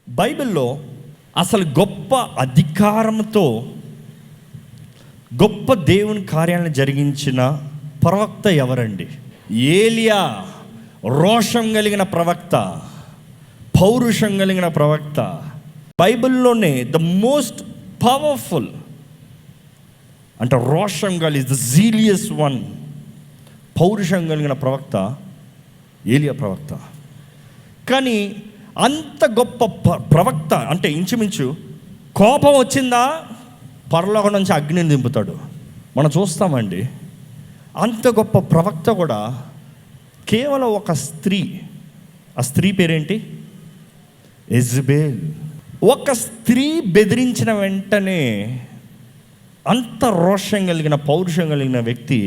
బైబిల్లో అసలు గొప్ప అధికారంతో గొప్ప దేవుని కార్యాలను జరిగించిన ప్రవక్త ఎవరండి? ఏలియా. రోషం కలిగిన ప్రవక్త, పౌరుషం కలిగిన ప్రవక్త. బైబిల్లోనే ద మోస్ట్ పవర్ఫుల్ అంటే రోషం కలిగి ద జీలియస్ వన్, పౌరుషం కలిగిన ప్రవక్త ఏలియా ప్రవక్త. కానీ అంత గొప్ప ప్రవక్త అంటే ఇంచుమించు కోపం వచ్చిందా పరలోకం నుంచి అగ్నిని దింపుతాడు. మనం చూస్తామండి. అంత గొప్ప ప్రవక్త కూడా కేవలం ఒక స్త్రీ, ఆ స్త్రీ పేరేంటి? యెజబెల్. ఒక స్త్రీ బెదిరించిన వెంటనే అంత రోషం కలిగిన పౌరుషం కలిగిన వ్యక్తి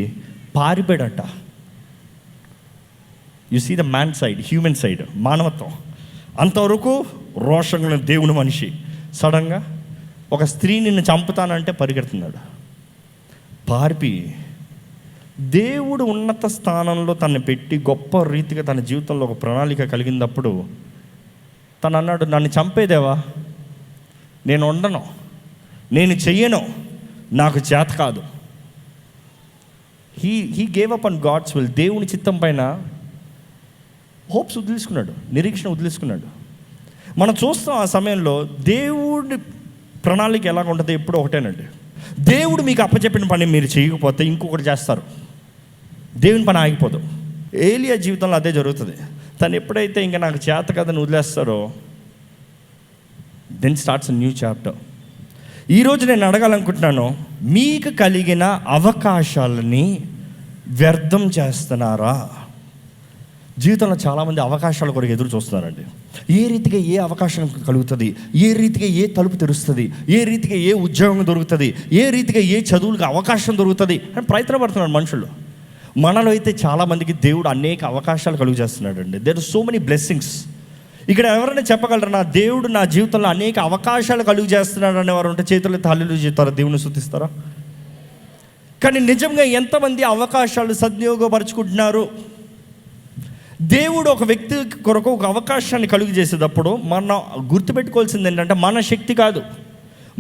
పారిపోయాడట. You see the man side, human side, మానవత్వం. అంతవరకు రోషం కలిగిన దేవుని మనిషి సడన్గా ఒక స్త్రీ నిన్ను చంపుతానంటే పరిగెడుతున్నాడు. పారిపి దేవుడు ఉన్నత స్థానంలో తనని పెట్టి గొప్ప రీతిగా తన జీవితంలో ఒక ప్రణాళిక కలిగినప్పుడు తను అన్నాడు, నన్ను చంపేదేవా, నేను ఉండను, నేను చెయ్యను, నాకు చేత కాదు. He gave up on God's will. దేవుని చిత్తం పైన హోప్స్ వదిలేసుకున్నాడు, నిరీక్షణ వదిలేసుకున్నాడు. మనం చూస్తాం ఆ సమయంలో దేవుడి ప్రణాళిక ఎలాగ ఉంటుంది. ఎప్పుడు ఒకటేనండి, దేవుడు మీకు అప్పచెప్పిన పని మీరు చేయకపోతే ఇంకొకటి చేస్తారు, దేవుని పని ఆగిపోదు. ఏలియా జీవితంలో అదే జరుగుతుంది. తను ఎప్పుడైతే ఇంకా నాకు చేత కదని వదిలేస్తారో దెన్ స్టార్ట్స్ న్యూ చాప్టర్. ఈరోజు నేను అడగాలనుకుంటున్నాను, మీకు కలిగిన అవకాశాలని వ్యర్థం చేస్తున్నారా? జీవితంలో చాలామంది అవకాశాల కొరకు ఎదురు చూస్తున్నారండి. ఏ రీతిగా ఏ అవకాశం కలుగుతుంది, ఏ రీతిగా ఏ తలుపు తెరుస్తుంది, ఏ రీతిగా ఏ ఉద్యోగం దొరుకుతుంది, ఏ రీతిగా ఏ చదువులకు అవకాశం దొరుకుతుంది అని ప్రయత్నపడుతున్నారు మనుషులు. మనలో అయితే చాలామందికి దేవుడు అనేక అవకాశాలు కలుగు చేస్తున్నాడు అండి. There are so many blessings. ఇక్కడ ఎవరైనా చెప్పగలరా, నా దేవుడు నా జీవితంలో అనేక అవకాశాలు కలుగు చేస్తున్నాడు అనేవారు ఉంటే చేతులు హల్లెలూయా చెప్తారా, దేవుని స్తుతిస్తారా? కానీ నిజంగా ఎంతమంది అవకాశాలు సద్వినియోగపరుచుకుంటున్నారు? దేవుడు ఒక వ్యక్తి కొరకు ఒక అవకాశాన్ని కలుగు చేసేటప్పుడు మనం గుర్తుపెట్టుకోవాల్సింది ఏంటంటే, మన శక్తి కాదు,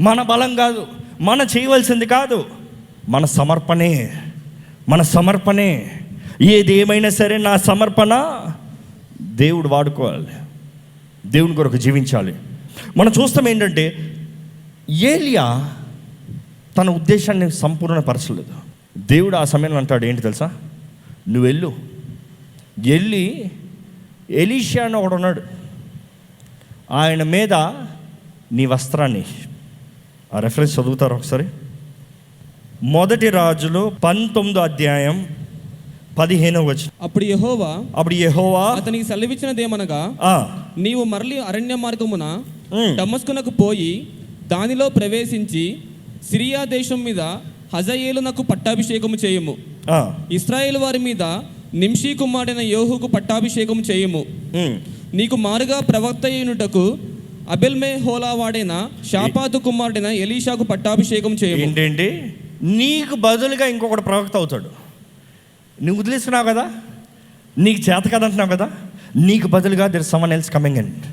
మన బలం కాదు, మన చేయవలసింది కాదు, మన సమర్పణే. మన సమర్పణే. ఏది ఏమైనా సరే నా సమర్పణ దేవుడు వాడుకోవాలి, దేవుని కొరకు జీవించాలి. మనం చూస్తాం ఏంటంటే, ఏలియా తన ఉద్దేశాన్ని సంపూర్ణపరచలేదు. దేవుడు ఆ సమయంలో అంటాడు ఏంటి తెలుసా, నువ్వు వెళ్ళి ఎలీషా అని ఒకడు ఉన్నాడు, ఆయన మీద నీ వస్త్రాన్ని, ఆ రెఫరెన్స్ చదువుతారు ఒకసారి, 1 రాజులు 19వ అధ్యాయం 15వ వచనం. అప్పుడు యెహోవా అతనికి సెలవిచ్చినదేమనగా, నీవు మరలి అరణ్య మార్గమున దమస్కునకు పోయి దానిలో ప్రవేశించి సిరియా దేశం మీద హజాయేలునకు పట్టాభిషేకము చేయము, ఇశ్రాయేలు వారి మీద నింషీ కుమారుడైన యోహుకు పట్టాభిషేకం చేయము, నీకు మారుగా ప్రవక్త అయినటకు అబెల్మే హోలా వాడైన షాపాతు కుమారుడైన ఎలీషాకు పట్టాభిషేకం చేయము. ఏంటండి, నీకు బదులుగా ఇంకొకటి ప్రవక్త అవుతాడు. నువ్వు వదిలేస్తున్నావు కదా, నీకు చేత కదంటున్నావు కదా, నీకు బదులుగా there someone else coming and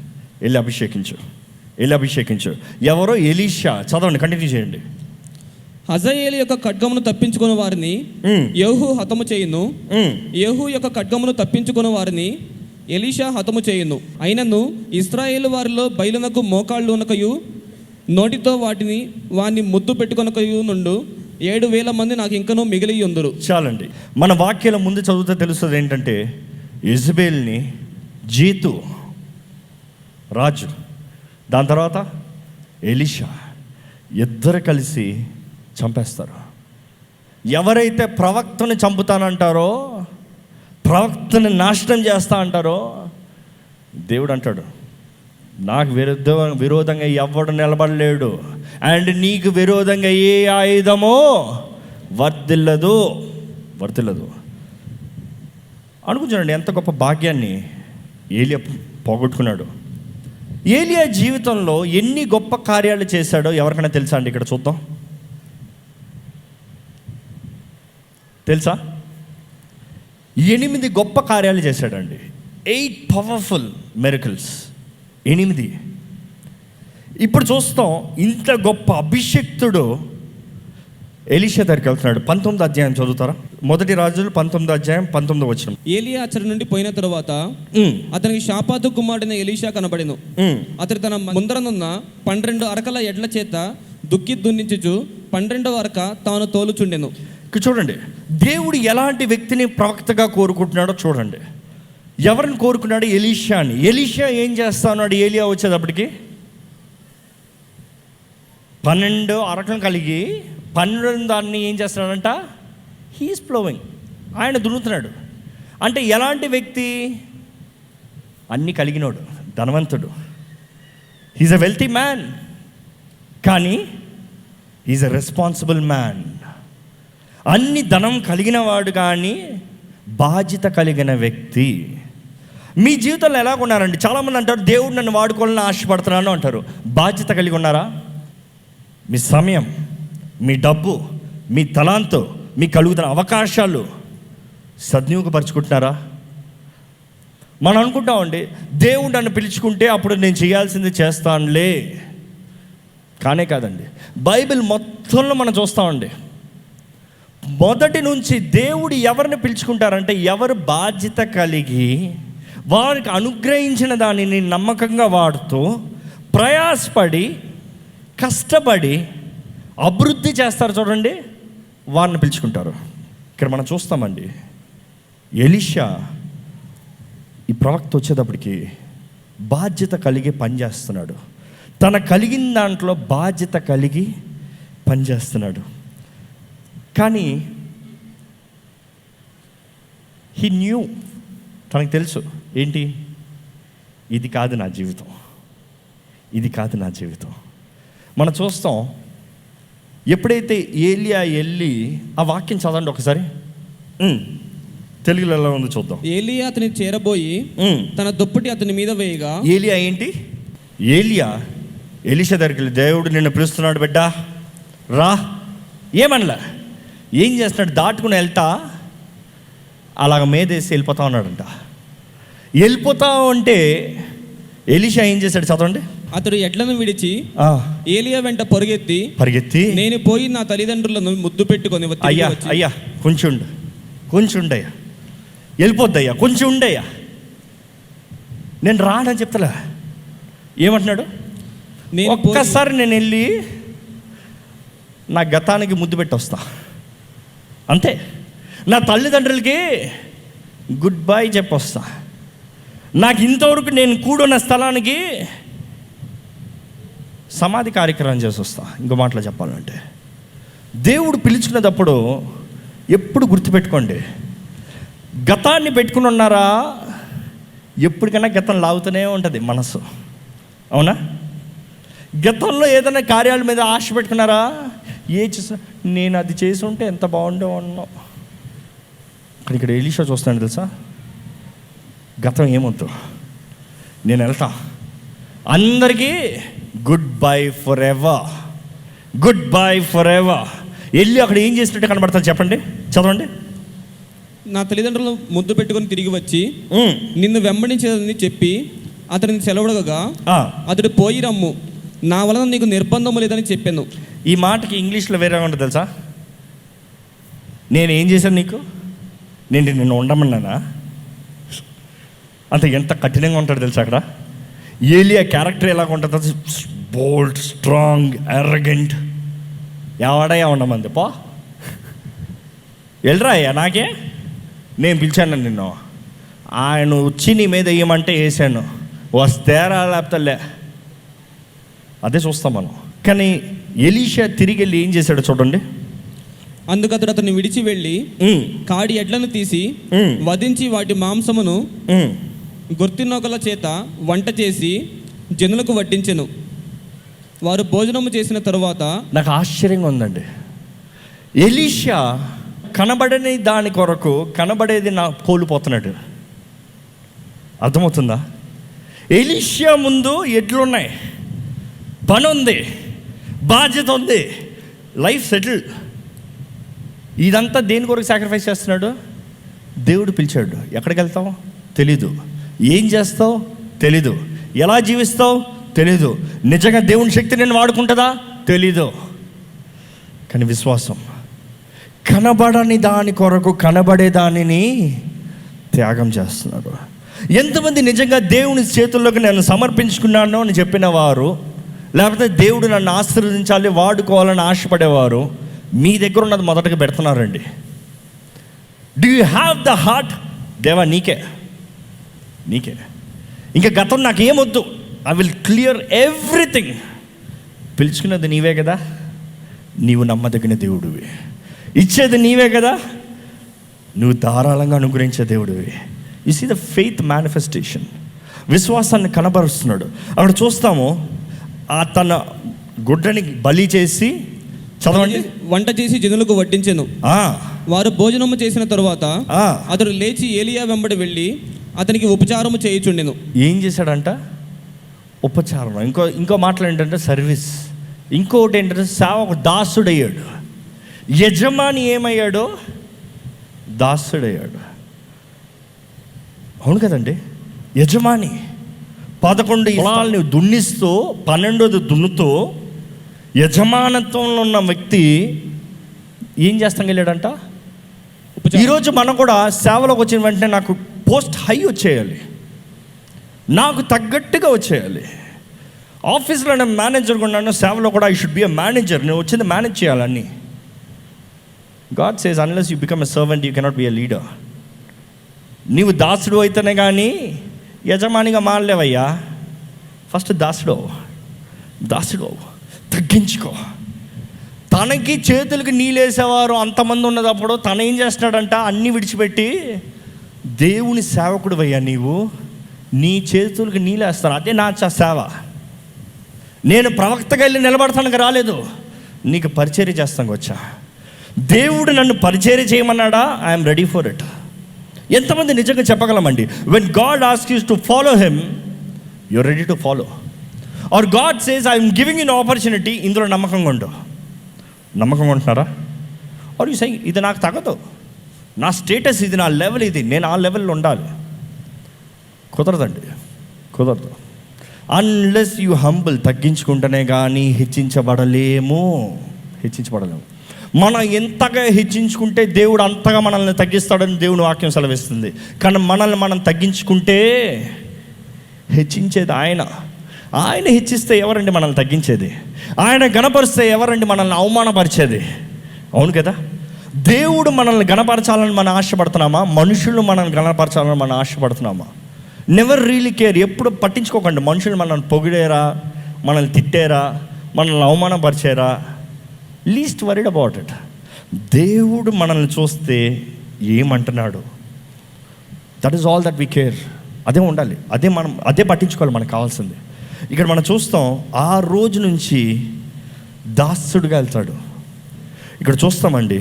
వెళ్ళి అభిషేకించు. ఎవరో ఎలీషా. చదవండి, కంటిన్యూ చేయండి. హజాయేలు యొక్క ఖడ్గమును తప్పించుకున్న వారిని యేహూ హతము చేయును, యేహూ యొక్క ఖడ్గమును తప్పించుకున్న వారిని ఎలీషా హతము చేయును. అయినను ఇశ్రాయేలు వారిలో బయలునకు మోకాళ్ళునకయు నోటితో వాడిని ముద్దు పెట్టుకొనకయు నుండు 7,000 మంది నాకు ఇంకనూ మిగిలి ఉందరు. చాలండి, మన వాక్యాల ముందు చదివితే తెలుస్తుంది ఏంటంటే, యెజబెల్ని జీతు రాజు, దాని తర్వాత ఎలీషా ఇద్దరు కలిసి చంపేస్తారు. ఎవరైతే ప్రవక్తని చంపుతానంటారో, ప్రవక్తని నాశనం చేస్తా అంటారో, దేవుడు అంటాడు, నాకు విరోధంగా ఎవడు నిలబడలేడు, అండ్ నీకు విరోధంగా ఏ ఆయుధమో వర్ధిల్లదు. అనుకుంటానండి, ఎంత గొప్ప భాగ్యాన్ని ఏలియా పోగొట్టుకున్నాడు. ఏలియా జీవితంలో ఎన్ని గొప్ప కార్యాలు చేశాడో ఎవరికైనా తెలుసా అండి? ఇక్కడ చూద్దాం. తెలుసా? 8 గొప్ప కార్యాలు చేశాడండి. 8 పవర్ఫుల్ మిరకల్స్. 8 ఇప్పుడు చూస్తాం, ఇంత గొప్ప అభిషక్తుడు ఎలీషా దగ్గరికి వెళ్తున్నాడు. 19వ అధ్యాయం చదువుతారా? 1 రాజులు 19వ అధ్యాయం 19వ వచనం. ఏలియా అచ్చటి నుండి పోయిన తరువాత అతనికి షాపాతు కుమారుడైన ఎలీషా కనబడెను. అతడు తన ముందరనున్న 12 అరకల ఎడ్ల చేత దుక్కి దున్నించుచు 12వ అరక తాను తోలుచుండెను. చూడండి, దేవుడు ఎలాంటి వ్యక్తిని ప్రవక్తగా కోరుకుంటున్నాడో చూడండి. ఎవరిని కోరుకున్నాడు? ఎలీషాని. ఎలీషా ఏం చేస్తా ఉన్నాడు? ఏలియా వచ్చేటప్పటికి 12 అరకలు కలిగి 12 దాన్ని ఏం చేస్తున్నాడంట? హీఈస్ ప్లోవింగ్. ఆయన దున్నుతున్నాడు. అంటే ఎలాంటి వ్యక్తి? అన్నీ కలిగినోడు, ధనవంతుడు. హీజ్ అ వెల్తీ మ్యాన్, కానీ హీజ్ అ రెస్పాన్సిబుల్ మ్యాన్. అన్ని ధనం కలిగిన వాడు కానీ బాధ్యత కలిగిన వ్యక్తి. మీ జీవితంలో ఎలా ఉన్నారండి? చాలామంది అంటారు, దేవుడు నన్ను వాడుకోవాలని ఆశపడుతున్నాను అంటారు. బాధ్యత కలిగి ఉన్నారా? మీ సమయం, మీ డబ్బు, మీ తలాంతో, మీ కలుగుతున్న అవకాశాలు సద్వినియోగపరుచుకుంటున్నారా? మనం అనుకుంటామండి, దేవుడు నన్ను పిలుచుకుంటే అప్పుడు నేను చేయాల్సింది చేస్తానులే. కానే కాదండి. బైబిల్ మొత్తంలో మనం చూస్తామండి, మొదటి నుంచి దేవుడు ఎవరిని పిలుచుకుంటారంటే, ఎవరు బాధ్యత కలిగి వారికి అనుగ్రహించిన దానిని నమ్మకంగా వాడుతూ ప్రయాసపడి కష్టపడి అభివృద్ధి చేస్తారు చూడండి, వారిని పిలుచుకుంటారు. ఇక్కడ మనం చూస్తామండి, ఎలీషా ఈ ప్రవక్త వచ్చేటప్పటికి బాధ్యత కలిగి పనిచేస్తున్నాడు. తన కలిగిన దాంట్లో బాధ్యత కలిగి పనిచేస్తున్నాడు. కానీ హీ న్యూ, తనకు తెలుసు ఏంటి, ఇది కాదు నా జీవితం, ఇది కాదు నా జీవితం. మనం చూస్తాం, ఎప్పుడైతే ఏలియా వెళ్ళి, ఆ వాక్యం చదవండి ఒకసారి, తెలుగులో ఎలా ఉందో చూద్దాం. ఏలియా అతని చేరబోయి తన దుప్పటి అతని మీద వేయగా. ఏలియా ఏంటి? ఏలియా ఎలీషా దగ్గరికి వెళ్ళి, దేవుడు నిన్ను పిలుస్తున్నాడు బిడ్డ, రా. ఏమనలా. ఏం చేస్తున్నాడు? దాటుకుని వెళ్తా అలాగ మేదేసి వెళ్ళిపోతా ఉన్నాడంట. వెళ్ళిపోతా ఉంటే ఎలీషా ఏం చేశాడు చదవండి. అతడు ఎడ్లను విడిచి ఏలియా వెంట పరిగెత్తి నేను పోయి నా తల్లిదండ్రులను ముద్దు పెట్టుకొని, అయ్యా కొంచెం ఉండయ్యా, వెళ్ళిపోద్దయ్యా, కొంచెం ఉండయ్యా, నేను రానని చెప్తలే. ఏమంటున్నాడు? ఒక్కసారి నేను వెళ్ళి నా గతానికి ముద్దు పెట్టి వస్తా, అంతే. నా తల్లిదండ్రులకి గుడ్ బై చెప్పొస్తా. నాకు ఇంతవరకు నేను కూడున్న స్థలానికి సమాధి కార్యక్రమం చేసి వస్తా. ఇంకో మాటలో చెప్పాలంటే, దేవుడు పిలుచుకునేటప్పుడు ఎప్పుడు గుర్తుపెట్టుకోండి, గతాన్ని పెట్టుకుని ఉన్నారా, ఎప్పటికైనా గతం లాగుతూనే ఉంటుంది మనసు. అవునా? గతంలో ఏదైనా కార్యాల మీద ఆశ పెట్టుకున్నారా? నేను అది చేసి ఉంటే ఎంత బాగుండేవాడినో. కానీ ఇక్కడ ఎలీషా చూస్తాను తెలుసా, గతం ఏమొద్దు, నేను వెళ్తా, అందరికీ good bye for ever, good bye for ever. వెళ్ళి అక్కడ ఏం చేసినట్టు కనబడతారు చెప్పండి, చదవండి. నా తల్లిదండ్రులు ముద్దు పెట్టుకొని తిరిగి వచ్చి నిన్ను వెంబడించేదని చెప్పి అతడిని సెలవుడగా, అతడు పోయి రమ్ము, నా వలన నీకు నిర్బంధము లేదని చెప్పాను. ఈ మాటకి ఇంగ్లీష్లో వేరే ఉంటుంది తెలుసా. నేను ఏం చేశాను నీకు? నిన్ను ఉండమన్నానా? అంత ఎంత కఠినంగా ఉంటాడు తెలుసా అక్కడ. ఏలియా క్యారెక్టర్ ఎలాగ ఉంటుంది? బోల్డ్, స్ట్రాంగ్, ఎర్రగెంట్. ఎవడయ్యా ఉండమంది, పో వెళ్ళరా అయ్యా, నాకే, నేను పిలిచాను నిన్ను, ఆయన వచ్చి నీ మీద వేయమంటే వేసాను, వస్తేరా లేకపోతే. అదే చూస్తాం మనం. కానీ ఎలీషా తిరిగి వెళ్ళి ఏం చేశాడో చూడండి. అందుకు అతడు అతన్ని విడిచి వెళ్ళి కాడి ఎడ్లను తీసి వధించి వాటి మాంసమును గొర్తినొకల చేత వంట చేసి జనులకు వడ్డించెను. వారు భోజనము చేసిన తరువాత, నాకు ఆశ్చర్యంగా ఉందండి, ఎలీషా కనబడని దాని కొరకు కనబడేది నా కోల్పోతున్నాడు. అర్థమవుతుందా? ఎలీషా ముందు ఎడ్లున్నాయి, పని ఉంది, బాధ్యత ఉంది, లైఫ్ సెటిల్డ్. ఇదంతా దేని కొరకు సాక్రిఫైస్ చేస్తున్నాడు? దేవుడు పిలిచాడు. ఎక్కడికి వెళ్తావు తెలీదు, ఏం చేస్తావు తెలీదు, ఎలా జీవిస్తావు తెలీదు. నిజంగా దేవుని శక్తి నేను వాడుకుంటుందా? తెలీదు. కానీ విశ్వాసం, కనబడని దాని కొరకు కనబడే దానిని త్యాగం చేస్తున్నారు. ఎంతమంది నిజంగా దేవుని చేతుల్లోకి నేను సమర్పించుకున్నాను అని చెప్పిన వారు, లేకపోతే దేవుడు నన్ను ఆశీర్వదించాలి వాడుకోవాలని ఆశపడేవారు మీ దగ్గర ఉన్నది మొదటగా పెడుతున్నారండి. Do you have the heart? దేవా నీకే ఇంకా గతం నాకేమొద్దు, ఐ విల్ క్లియర్ ఎవ్రీథింగ్. పిలుచుకున్నది నీవే కదా, నీవు నమ్మదగిన దేవుడివి. ఇచ్చేది నీవే కదా, నువ్వు ధారాళంగా అనుగ్రహించే దేవుడివి. You see the faith manifestation. విశ్వాసాన్ని కనబరుస్తున్నాడు. అక్కడ చూస్తాము, తన గుడ్డని బలి చేసి, చదవండి, వంట చేసి జనులకు వడ్డించెను. వారు భోజనము చేసిన తరువాత అతడు లేచి ఏలియా వెంబడి వెళ్ళి అతనికి ఉపచారము చేయుచుండెను. ఏం చేశాడంట? ఉపచారం. ఇంకో మాటలు ఏంటంటే సర్వీస్. ఇంకొకటి ఏంటంటే సేవకు దాసుడయ్యాడు. యజమాని ఏమయ్యాడో దాసుడయ్యాడు. అవును కదండి, యజమాని 11 పొలాలని దున్నిస్తూ 12ది దున్నుతూ యజమానత్వంలో ఉన్న వ్యక్తి ఏం చేస్తాం వెళ్ళాడంట. ఈరోజు మనం కూడా సేవలోకి వచ్చిన వెంటనే నాకు పోస్ట్ హై వచ్చేయాలి, నాకు తగ్గట్టుగా వచ్చేయాలి. ఆఫీస్లో నేను మేనేజర్గా ఉన్నాను, సేవలో కూడా I should be a manager. నేను వచ్చింది మేనేజ్ చేయాలని. God says unless you become a servant you cannot be a leader. నీవు దాసుడు అయితేనే కానీ యజమానిగా మారలేవయ్యా. ఫస్ట్ దాసుడు తగ్గించుకో. తనకి చేతులకి నీళ్ళేసేవారు అంతమంది ఉన్నదప్పుడు తను ఏం చేస్తున్నాడంట, అన్నీ విడిచిపెట్టి దేవుని సేవకుడు అయ్యా, నీవు నీ చేతులకి నీళ్ళేస్తాను, అదే నా సేవ. నేను ప్రవక్తగా వెళ్ళి నిలబడతానికి రాలేదు, నీకు పరిచర్య చేస్తానికి వచ్చా. దేవుడు నన్ను పరిచర్య చేయమన్నాడా? I'm ready for it. ఎంతమంది నిజంగా చెప్పగలమండి, when God asks you to follow him, you're ready to follow. Or God says I'm giving in opportunity, ఇందులో నమ్మకంగా ఉంటున్నారా? ఆర్ యూ సెయింగ్ ఇది నాకు తగదు, నా స్టేటస్ ఇది, నా లెవెల్ ఇది, నేను ఆ లెవెల్లో ఉండాలి. కుదరదు. అన్లెస్ యూ హంబుల్, తగ్గించుకుంటేనే కానీ హెచ్చించబడలేము. మనం ఎంతగా హెచ్చించుకుంటే దేవుడు అంతగా మనల్ని తగ్గిస్తాడని దేవుని వాక్యం సెలవిస్తుంది. కానీ మనల్ని మనం తగ్గించుకుంటే హెచ్చించేది ఆయన హెచ్చిస్తే ఎవరండి మనల్ని తగ్గించేది? ఆయన గణపరిస్తే ఎవరండి మనల్ని అవమానపరిచేది? అవును కదా. దేవుడు మనల్ని గణపరచాలని మనం ఆశపడుతున్నామా? మనుషులు మనల్ని గణపరచాలని మనం ఆశపడుతున్నామా? Never really care. ఎప్పుడు పట్టించుకోకండి. మనుషులు మనల్ని పొగిడేరా, మనల్ని తిట్టేరా, మనల్ని అవమానపరిచేరా, లీస్ట్ వరీడ్ అబౌట్ ఇట్. దేవుడు మనల్ని చూస్తే ఏమంటున్నాడు, that is all that we care. అదే ఉండాలి, అదే పట్టించుకోవాలి మనకు కావాల్సింది. ఇక్కడ మనం చూస్తాం, ఆ రోజు నుంచి దాసుడుగా వెళ్తాడు. ఇక్కడ చూస్తామండి,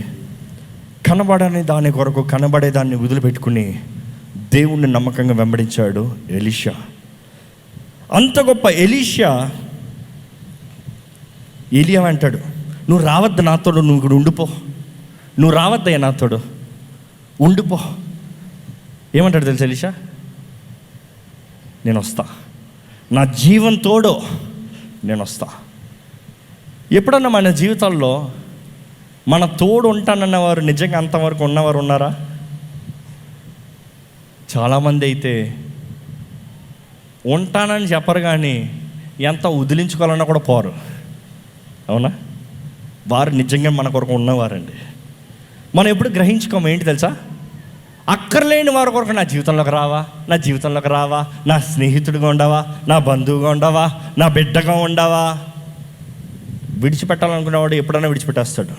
కనబడని దాని కొరకు కనబడే దాన్ని వదిలిపెట్టుకుని దేవుణ్ణి నమ్మకంగా వెంబడించాడు ఎలీషా. అంత గొప్ప ఎలీషా ఏలియా అంటాడు, నువ్వు రావద్దు నాతోడు, నువ్వు ఇక్కడ ఉండిపో, నువ్వు రావద్దయ్యా నాతోడు, ఉండిపో. ఏమంటాడు తెలుసు ఎలీషా? నేను వస్తా, నా జీవం తోడు నేను వస్తా. ఎప్పుడన్నా మన జీవితాల్లో మన తోడు ఉంటానన్నవారు నిజంగా అంతవరకు ఉన్నవారు ఉన్నారా? చాలామంది అయితే ఉంటానని చెప్పరు, కానీ ఎంత వదిలించుకోవాలన్నా కూడా పోరు. అవునా? వారు నిజంగా మన కొరకు ఉన్నవారండి. మనం ఎప్పుడు గ్రహించుకోము. ఏంటి తెలుసా? అక్కర్లేని వారి కొరకు నా జీవితంలోకి రావా, నా స్నేహితుడిగా ఉండవా, నా బంధువుగా ఉండవా, నా బిడ్డగా ఉండవా. విడిచిపెట్టాలనుకునేవాడు ఎప్పుడైనా విడిచిపెట్టేస్తాడు.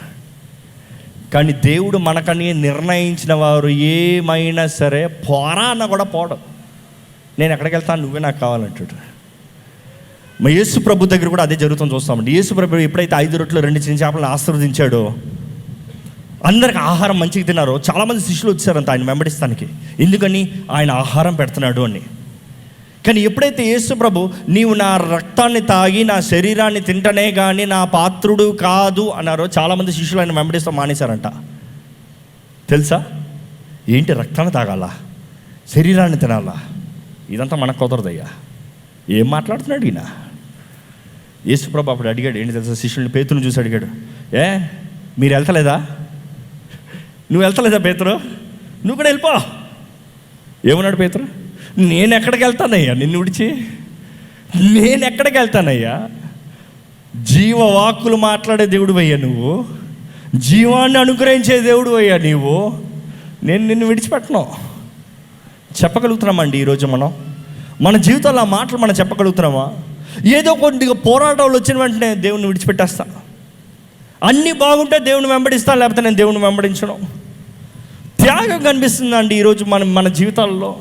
కానీ దేవుడు మనకని నిర్ణయించిన వారు ఏమైనా సరే పోరా అన్న కూడా పోవడం. నేను ఎక్కడికి వెళ్తాను, నువ్వే నాకు కావాలంటాడు. మా యేసు ప్రభు దగ్గర కూడా అదే జరుగుతుంది చూస్తామండి. యేసు ప్రభు ఎప్పుడైతే 5 రొట్టెలు 2 చిన్న చేపలను ఆశీర్వదించాడో, అందరికి ఆహారం మంచిగా తిన్నారో, చాలామంది శిష్యులు వచ్చారంట ఆయన వెంబడిస్తానికి. ఎందుకని? ఆయన ఆహారం పెడుతున్నాడు అని. కానీ ఎప్పుడైతే యేసు ప్రభు నీవు నా రక్తాన్ని తాగి నా శరీరాన్ని తింటనే కానీ నా పాత్రుడు కాదు అన్నారో, చాలామంది శిష్యులు ఆయన వెంబడిస్తూ మానేశారంట. తెలుసా? ఏంటి రక్తాన్ని తాగాలా, శరీరాన్ని తినాలా? ఇదంతా మనకు కుదరదయ్యా. ఏం మాట్లాడుతున్నాడు ఈయన? యేసుప్రభు అప్పుడు అడిగాడు, ఏంటి తెలుసా, శిష్యుల్ని, పేతురుని చూసి అడిగాడు, మీరు వెళ్తలేదా? నువ్వు వెళ్తలేదా పేతురు? నువ్వు కూడా వెళ్ళిపో. ఏమన్నాడు పేతురు? నేను ఎక్కడికి వెళ్తానయ్యా నిన్ను విడిచి? నేను ఎక్కడికి వెళ్తానయ్యా? జీవవాక్కులు మాట్లాడే దేవుడు అయ్యా నువ్వు, జీవాన్ని అనుగ్రహించే దేవుడు అయ్యా నీవు, నేను నిన్ను విడిచిపెట్టను. చెప్పగలుగుతున్నామండి ఈరోజు మన జీవితంలో ఆ మాటలు మనం చెప్పగలుగుతున్నామా? ఏదో కొద్దిగా పోరాటాలు వచ్చిన వెంటనే దేవుణ్ణి విడిచిపెట్టేస్తా, అన్నీ బాగుంటే దేవుని వెంబడిస్తాను, లేకపోతే నేను దేవుని వెంబడించను. త్యాగం కనిపిస్తుందండి ఈరోజు మన జీవితాల్లో.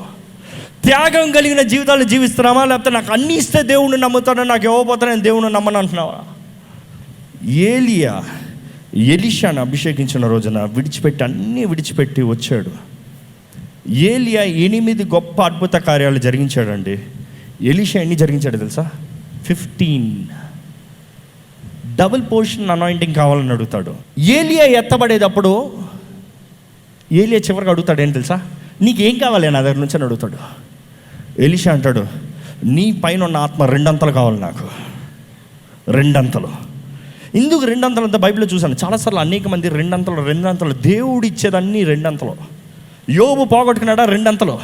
త్యాగం కలిగిన జీవితాలు జీవిస్తున్నామా, లేకపోతే నాకు అన్నీ ఇస్తే దేవుణ్ణి నమ్ముతాను, నాకు ఇవ్వకపోతే నేను దేవుణ్ణి నమ్మను అంటున్నావా? ఎలీషాను అభిషేకించిన రోజున అన్నీ విడిచిపెట్టి వచ్చాడు. ఏలియా 8 గొప్ప అద్భుత కార్యాలు జరిగించాడండి. ఎలీషా ఎన్ని జరిగించాడు తెలుసా? 15. డబుల్ పోర్షన్ అనాయింటింగ్ కావాలని అడుగుతాడు. ఏలియా ఎత్తబడేటప్పుడు ఏలియా చివరికి అడుగుతాడు, ఏం తెలుసా, నీకేం కావాలి నా దగ్గర నుంచి అని అడుగుతాడు. ఎలీషా అంటాడు, నీ పైన ఉన్న ఆత్మ 2 అంతలు కావాలి నాకు, 2 అంతలు. ఎందుకు 2 అంతలు అంతా బైబిల్లో చూశాను చాలాసార్లు, అనేక మంది 2 అంతలు దేవుడు ఇచ్చేదన్నీ 2 అంతలు. యోబు పోగొట్టుకున్నాడా? 2 అంతలు.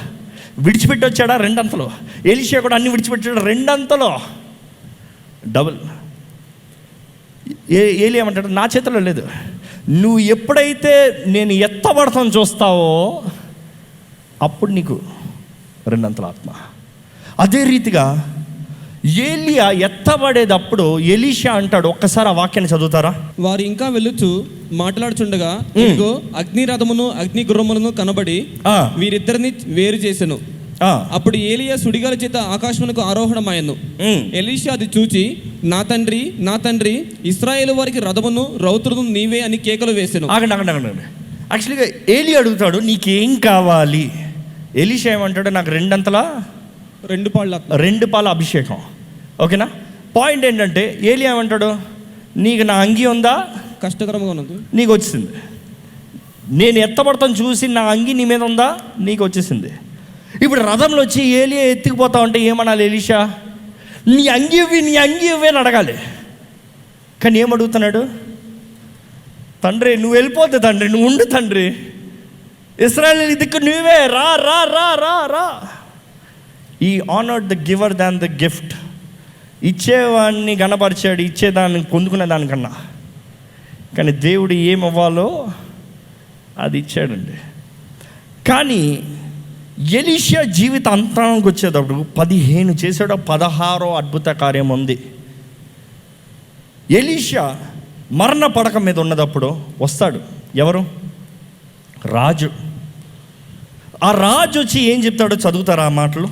విడిచిపెట్టి వచ్చాడా? 2 అంతలు. ఎలీషా కూడా అన్ని విడిచిపెట్టాడు, 2 అంతలు. డబుల్. ఏలియా ఏమంటాడు, నా చేతిలో లేదు, నువ్వు ఎప్పుడైతే నేను ఎత్తబడతాను చూస్తావో అప్పుడు నీకు 2 అంతల ఆత్మ. అదే రీతిగా ఏలియా ఎత్తబడేటప్పుడు ఎలీషా అంటాడు, ఒక్కసారి ఆ వాక్యాన్ని చదువుతారా? వారు ఇంకా వెళ్ళుచు మాట్లాడుచుండగా ఇదిగో అగ్ని రథమును అగ్ని గుర్రములను కనబడి వీరిద్దరిని వేరు చేసెను. అప్పుడు ఏలియా సుడిగాలి చేత ఆకాశమునకు ఆరోహణమాయను. ఎలీషా అది చూచి, నా తండ్రి నా తండ్రి, ఇశ్రాయేలు వారికి రథమును రౌతులను నీవే అని కేకలు వేసెను. ఆగండి. యాక్చువల్గా ఏలి అడుగుతాడు, నీకేం కావాలి? ఎలీషా ఏమంటాడు, నాకు 2 అంతల 2 పాల అభిషేకం. ఓకేనా? పాయింట్ ఏంటంటే ఏలి ఏమంటాడు, నీకు నా అంగీ ఉందా? కష్టకరంగా ఉన్నది, నీకు వచ్చేసింది. నేను ఎత్తబడతాను చూసి నా అంగీ నీ మీద ఉందా? నీకు వచ్చేసింది. ఇప్పుడు రథంలో వచ్చి ఏలియా ఎత్తుకుపోతా ఉంటే ఏమనాలి? ఎలీషా, నీ అంగీ ఇవ్వి అని అడగాలి. కానీ ఏమడుగుతున్నాడు? తండ్రి నువ్వు వెళ్ళిపోతే తండ్రి, నువ్వు ఉండు తండ్రి, ఇశ్రాయేలు దిక్కు నువ్వే, రా రా రా రా రా. ఈ honoured the giver than the gift. ఇచ్చేవాడిని గణపరిచాడు, ఇచ్చేదాన్ని పొందుకునే దానికన్నా. కానీ దేవుడు ఏమవ్వాలో అది ఇచ్చాడండి. కానీ ఎలీషా జీవిత అంతరానికి వచ్చేటప్పుడు 15 చేసాడో 16వ అద్భుత కార్యం ఉంది. ఎలీషా మరణ పడక మీద ఉన్నదప్పుడు వస్తాడు ఎవరు? రాజు. ఆ రాజు వచ్చి ఏం చెప్తాడో చదువుతారా ఆ మాటలు?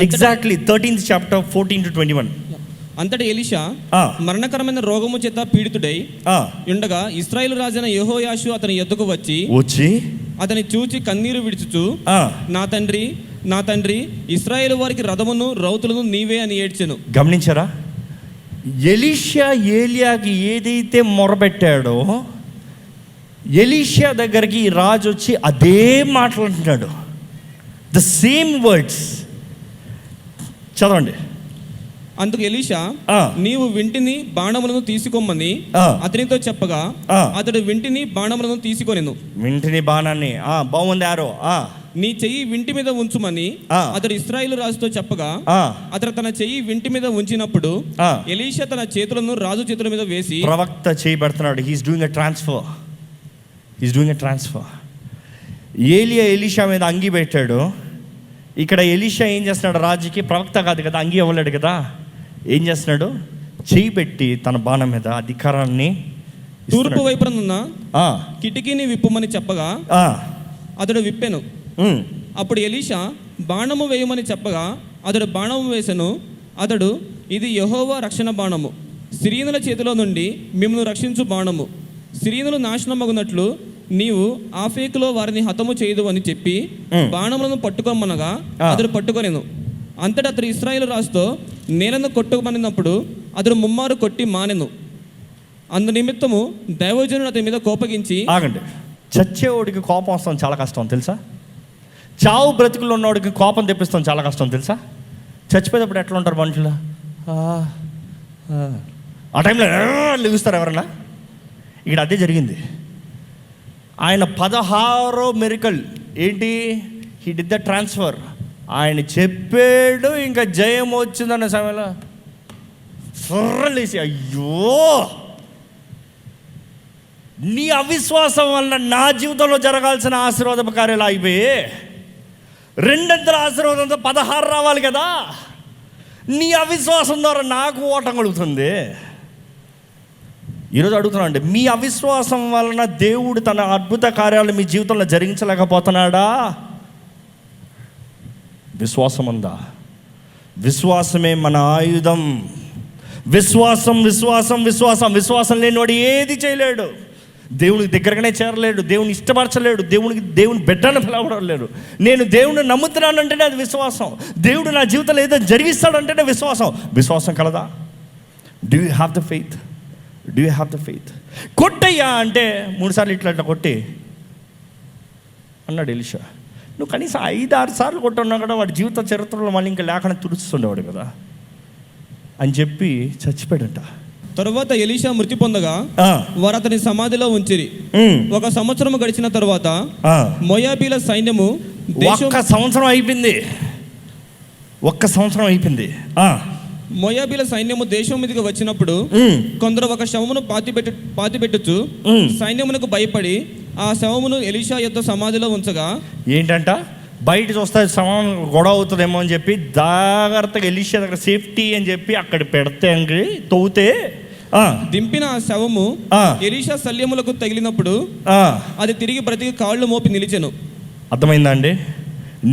Exactly 13th chapter 14 to 21. అంతటా ఎలీషా మరణకరమైన రోగము చేత పీడితుడై ఉండగా ఇశ్రాయేలు రాజైన యెహోయాషు అతని యొద్దకు వచ్చి అతని చూచి కన్నీరు విడుచుచు, నా తండ్రి నా తండ్రి, ఇశ్రాయేలు వారికి రథమును రౌతులను నీవే అని ఏడ్చెను. గమనించారా? ఎలీషా ఏలియాకి ఏదైతే మొరబెట్టాడో ఎలీషా దగ్గరికి రాజు వచ్చి అదే మాట్లాడుతున్నాడు. The same words. చదవండి. అందుకు ఎలీషా, నీవు వింటిని బాణములను తీసుకోమని అతనితో చెప్పగా అతడు వింటిని బాణములను తీసుకొనెను. వింటిని బాణాన్ని బాగుంది ఆరో, నీ చెయ్యి వింటి మీద ఉంచుమని అతడు ఇశ్రాయేలు రాజుతో చెప్పగా అతడు తన చెయ్యి వింటి మీద ఉంచినప్పుడు ఎలీషా తన చేతులను రాజు చేతుల మీద వేసి, ప్రవక్త చేయబడుతున్నాడు. He's doing a transfer. ఏలియా ఎలీషా మీద అంగి పెట్టాడు. ఇక్కడ ఎలీషా ఏం చేస్తున్నాడు? రాజుకి ప్రవక్త కాదు కదా, అంగి ఇవ్వలేడు కదా, ఏం చేస్తున్నాడు? చేయి పెట్టి తన బాణం మీద అధికారాన్ని తూర్పు వైపునున్న కిటికీని విప్పుమని చెప్పగా అతడు విప్పెను. అప్పుడు ఎలీషా బాణము వేయమని చెప్పగా అతడు బాణము వేసెను. అతడు, ఇది యెహోవా రక్షణ బాణము, సిరియనుల చేతిలో నుండి మిమ్మల్ని రక్షించు బాణము. సిరియనులు నాశనమగునట్లు నీవు ఆఫేకులో వారిని హతము చేయదు అని చెప్పి బాణములను పట్టుకోమనగా అతడు పట్టుకొనెను. అంతటా అతడు ఇశ్రాయేలు రాజుతో నేలను కొట్టుకోమనినప్పుడు అతడు ముమ్మారు కొట్టి మానెను. అందు నిమిత్తము దైవజనుడు అతని మీద కోపగించి, ఆగండి, చచ్చేవాడికి కోపం వస్తాం చాలా కష్టం తెలుసా? చావు బ్రతుకులు ఉన్నవాడికి కోపం తెప్పిస్తాం చాలా కష్టం తెలుసా? చచ్చిపోయేటప్పుడు ఎట్లా ఉంటారు మనుషులు? ఆ టైంలో లెగుస్తారు ఎవరన్నా? ఇక్కడ అదే జరిగింది. ఆయన 16వ మిరకల్ ఏంటి? He did the transfer. ఆయన చెప్పాడు, ఇంకా జయం వచ్చిందన్న సమయంలో ఫుర్రలేసి, అయ్యో నీ అవిశ్వాసం వల్ల నా జీవితంలో జరగాల్సిన ఆశీర్వాద కార్యాలు అయిపోయి 200 ఆశీర్వాదంతో 16 రావాలి కదా. నీ అవిశ్వాసం ద్వారా నాకు ఓటం కలుగుతుంది. ఈరోజు అడుగుతున్నా అండి, మీ అవిశ్వాసం వలన దేవుడు తన అద్భుత కార్యాలు మీ జీవితంలో జరిగించలేకపోతున్నాడా? విశ్వాసం ఉందా? విశ్వాసమే మన ఆయుధం. విశ్వాసం విశ్వాసం విశ్వాసం విశ్వాసం లేనివాడు ఏది చేయలేడు. దేవునికి దగ్గరగానే చేరలేడు, దేవుని ఇష్టపరచలేడు, దేవుని బిడ్డను పిలవలేడు. నేను దేవుని నమ్ముతున్నానంటేనే అది విశ్వాసం. దేవుడు నా జీవితంలో ఏదో జరిగిస్తాడంటేనే విశ్వాసం. విశ్వాసం కలదా? Do you have the faith? Do you have the faith? కొట్టయ్యా అంటే 3 సార్లు ఇట్లా కొట్టి అన్నాడు ఎలీషా. నువ్వు కనీసం 5-6 సార్లు కొట్టున్నా కూడా వాడి జీవిత చరిత్రలో మళ్ళీ ఇంకా లేకుండా తుడుస్తుండేవాడు కదా అని చెప్పి చచ్చిపోయాడంట. తరువాత ఎలీషా మృతి పొందగా వారు అతని సమాధిలో ఉంచిరి. 1 సంవత్సరం గడిచిన తర్వాత మోయాబీల సైన్యము 1 సంవత్సరం అయిపోయింది. 1 సంవత్సరం అయిపోయింది. మోయాబీల సైన్యము దేశం మీదకి వచ్చినప్పుడు కొందరు ఒక శవమును పాతిపెట్టుచు సైన్యమునకు భయపడి ఆ శవమును ఎలీషా యొక్క సమాధిలో ఉంచగా, ఏంటంట బయట చూస్తే శవం గొడవ అవుతుందేమో అని చెప్పి జాగ్రత్తగా ఎలీషా దగ్గర సేఫ్టీ అని చెప్పి అక్కడ పెడితే తవ్వుతే దింపిన ఆ శవము ఎలీషా శల్యములకు తగిలినప్పుడు అది తిరిగి బ్రతికి కాళ్ళు మోపి నిలిచెను. అర్థమైందా అండి?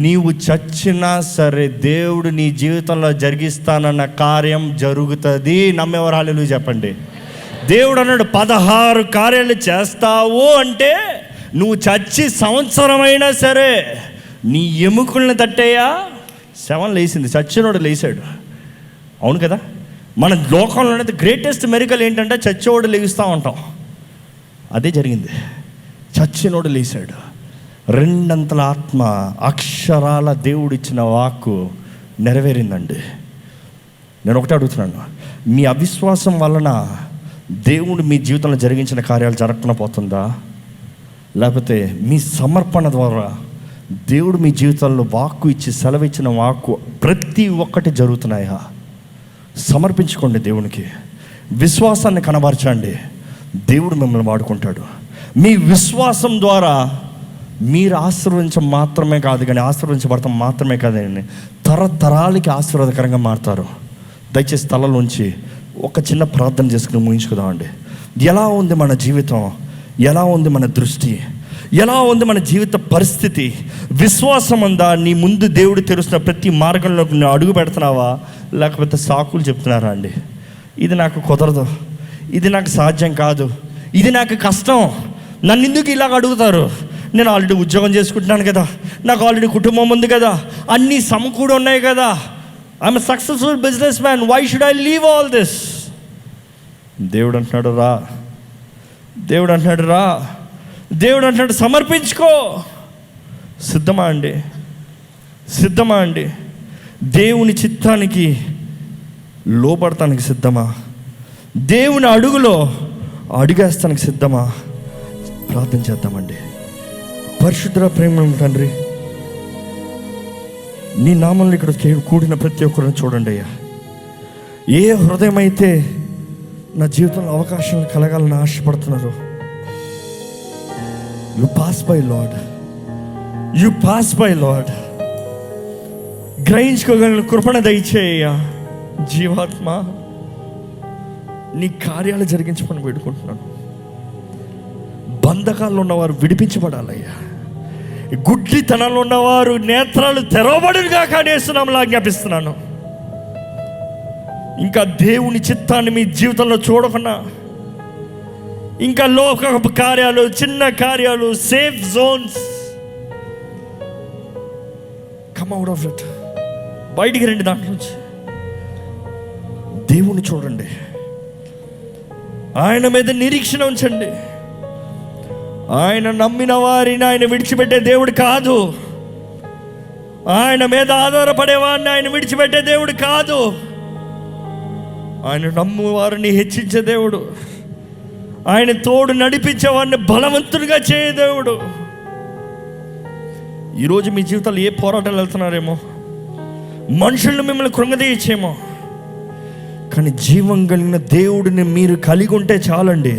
నీవు చచ్చినా సరే దేవుడు నీ జీవితంలో జరిగిస్తానన్న కార్యం జరుగుతుంది. నమ్మేవారు హల్లెలూయా చెప్పండి. దేవుడు అన్నాడు 16 కార్యాలు చేస్తావు అంటే నువ్వు చచ్చి సంవత్సరమైనా సరే నీ ఎముకల్ని తట్టేయా శవం లేచింది, చచ్చినోడు లేచాడు. అవును కదా? మన లోకంలో అనేది గ్రేటెస్ట్ మెరికల్ ఏంటంటే చచ్చినోడు లేగిస్తూ ఉంటాం. అదే జరిగింది. చచ్చినోడు లేచాడు. 2 అంతల ఆత్మ అక్షరాల దేవుడు ఇచ్చిన వాక్కు నెరవేరిందండి. నేను ఒకటే అడుగుతున్నాను, మీ అవిశ్వాసం వలన దేవుడు మీ జీవితంలో జరిగించిన కార్యాలు జరగకుండా పోతుందా? లేకపోతే మీ సమర్పణ ద్వారా దేవుడు మీ జీవితంలో వాక్కు ఇచ్చి సెలవిచ్చిన వాక్కు ప్రతి ఒక్కటి జరుగుతున్నాయా? సమర్పించుకోండి దేవునికి. విశ్వాసాన్ని కనబరచండి. దేవుడు మిమ్మల్ని వాడుకుంటాడు. మీ విశ్వాసం ద్వారా మీరు ఆశీర్వదించడం మాత్రమే కాదు, కానీ ఆశీర్వదించబడతాం మాత్రమే కాదండి, తరతరాలకి ఆశీర్వాదకరంగా మారుతారు. దయచేసి తలలోంచి ఒక చిన్న ప్రార్థన చేసుకుని ముగించుకుందామండి. ఎలా ఉంది మన జీవితం? ఎలా ఉంది మన దృష్టి? ఎలా ఉంది మన జీవిత పరిస్థితి? విశ్వాసం ఉందా? నీ ముందు దేవుడు తెరుస్తున్న ప్రతి మార్గంలో నువ్వు అడుగు పెడుతున్నావా? లేకపోతే సాకులు చెప్తున్నారా అండి? ఇది నాకు కుదరదు, ఇది నాకు సాధ్యం కాదు, ఇది నాకు కష్టం, నన్ను ఎందుకు ఇలాగ అడుగుతారు? నేను ఆల్రెడీ ఉద్యోగం చేసుకుంటున్నాను కదా, నాకు ఆల్రెడీ కుటుంబం ఉంది కదా, అన్నీ సమకూడి ఉన్నాయి కదా, I'm successful business man, why should I leave all this? దేవుడు అంటున్నాడు రా, దేవుడు అంటున్నాడు రా, దేవుడు అంటున్నాడు సమర్పించుకో. సిద్ధమా అండి? సిద్ధమా అండి? దేవుని చిత్తానికి లోపడటానికి సిద్ధమా? దేవుని అడుగులో అడుగేస్తానికి సిద్ధమా? ప్రార్థన చేద్దామండి. పరిశుద్ధ ప్రేమ తండ్రి, నీ నామంలో ఇక్కడ కూడిన ప్రతి ఒక్కరిని చూడండి అయ్యా. ఏ హృదయం అయితే నా జీవితంలో అవకాశాలు కలగాలని ఆశపడుతున్నారు, you pass by Lord, you pass by Lord. గ్రహించుకోగలిగిన కృపణ దయచేయ్యా. జీవాత్మ నీ కార్యాలు జరిగించమని వేడుకుంటున్నాను. బంధకాల్లో ఉన్నవారు విడిపించబడాలయ్యా. గుడ్డితనంలో ఉన్నవారు నేత్రాలు తెరవబడుగా కానేస్తున్నాంలా జ్ఞాపిస్తున్నాను. ఇంకా దేవుని చిత్తాన్ని మీ జీవితంలో చూడకుండా ఇంకా లోక కార్యాలు, చిన్న కార్యాలు, safe zones, come out of it. బయటికి రండి దాంట్లో నుంచి. దేవుని చూడండి, ఆయన మీద నిరీక్షణ ఉంచండి. ఆయన నమ్మిన వారిని ఆయన విడిచిపెట్టే దేవుడు కాదు. ఆయన మీద ఆధారపడే వారిని ఆయన విడిచిపెట్టే దేవుడు కాదు. ఆయన నమ్ము వారిని హెచ్చించే దేవుడు. ఆయన తోడు నడిపించే వారిని బలవంతుడిగా చేయ దేవుడు. ఈరోజు మీ జీవితాలు ఏ పోరాటాలు వెళ్తున్నారేమో, మనుషులను మిమ్మల్ని కృంగదీయచ్చేమో, కానీ జీవం కలిగిన దేవుడిని మీరు కలిగి ఉంటే చాలండి.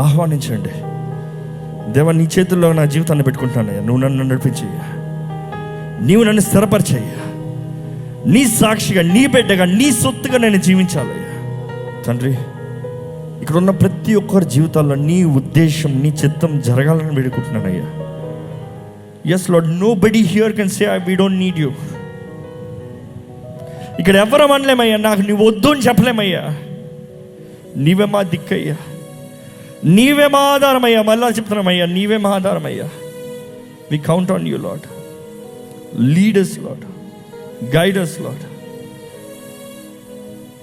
ఆహ్వానించండి. దేవా, నీ చేతుల్లో నా జీవితాన్ని పెట్టుకుంటానయ్యా, నువ్వు నన్ను నడిపించయ్యా, నీవు నన్ను స్థిరపరిచయ్యా, నీ సాక్షిగా, నీ బిడ్డగా, నీ సొత్తుగా నేను జీవించాలయ్యా. తండ్రి, ఇక్కడ ఉన్న ప్రతి ఒక్కరి జీవితాల్లో నీ ఉద్దేశం, నీ చిత్తం జరగాలని వేడుకుంటున్నానయ్యా. Yes Lord, nobody here can say we don't need you. ఇక్కడ ఎవరు అనలేమయ్యా, నాకు నీ వద్దు అని చెప్పలేమయ్యా. నీవే మా దిక్కయ్యా, నీవే మా ఆధారమయ్యా. మళ్ళా చెప్తున్నామయ్యా, నీవే మా ఆధారమయ్యా. We count on you Lord. Lead us Lord, guide us Lord.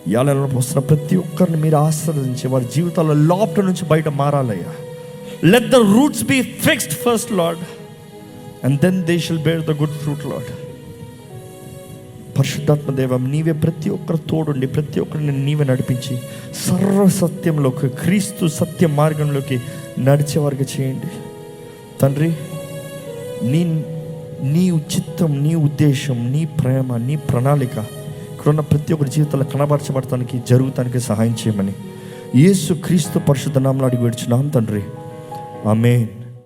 ఇవాళ వస్తున్న ప్రతి ఒక్కరిని మీరు ఆశీర్వదించి వారి జీవితాల్లో లోపల నుంచి బయట మారాలయ్యా. Let the roots be fixed first Lord, and then they shall bear the good fruit Lord. పరిశుద్ధాత్మ దేవం, నీవే ప్రతి ఒక్కరు తోడుండి ప్రతి ఒక్కరిని నీవే నడిపించి సర్వసత్యంలోకి, క్రీస్తు సత్య మార్గంలోకి నడిచేవారికి చేయండి తండ్రి. నీ చిత్తం, నీ ఉద్దేశం, నీ ప్రేమ, నీ ప్రణాళిక ఇక్కడున్న ప్రతి ఒక్కరి జీవితంలో కనబరచబడటానికి, జరుగుతానికి సహాయం చేయమని యేసు క్రీస్తు పరిశుద్ధ నామములో అడిగి వేడుచున్నాం తండ్రి. ఆమేన్.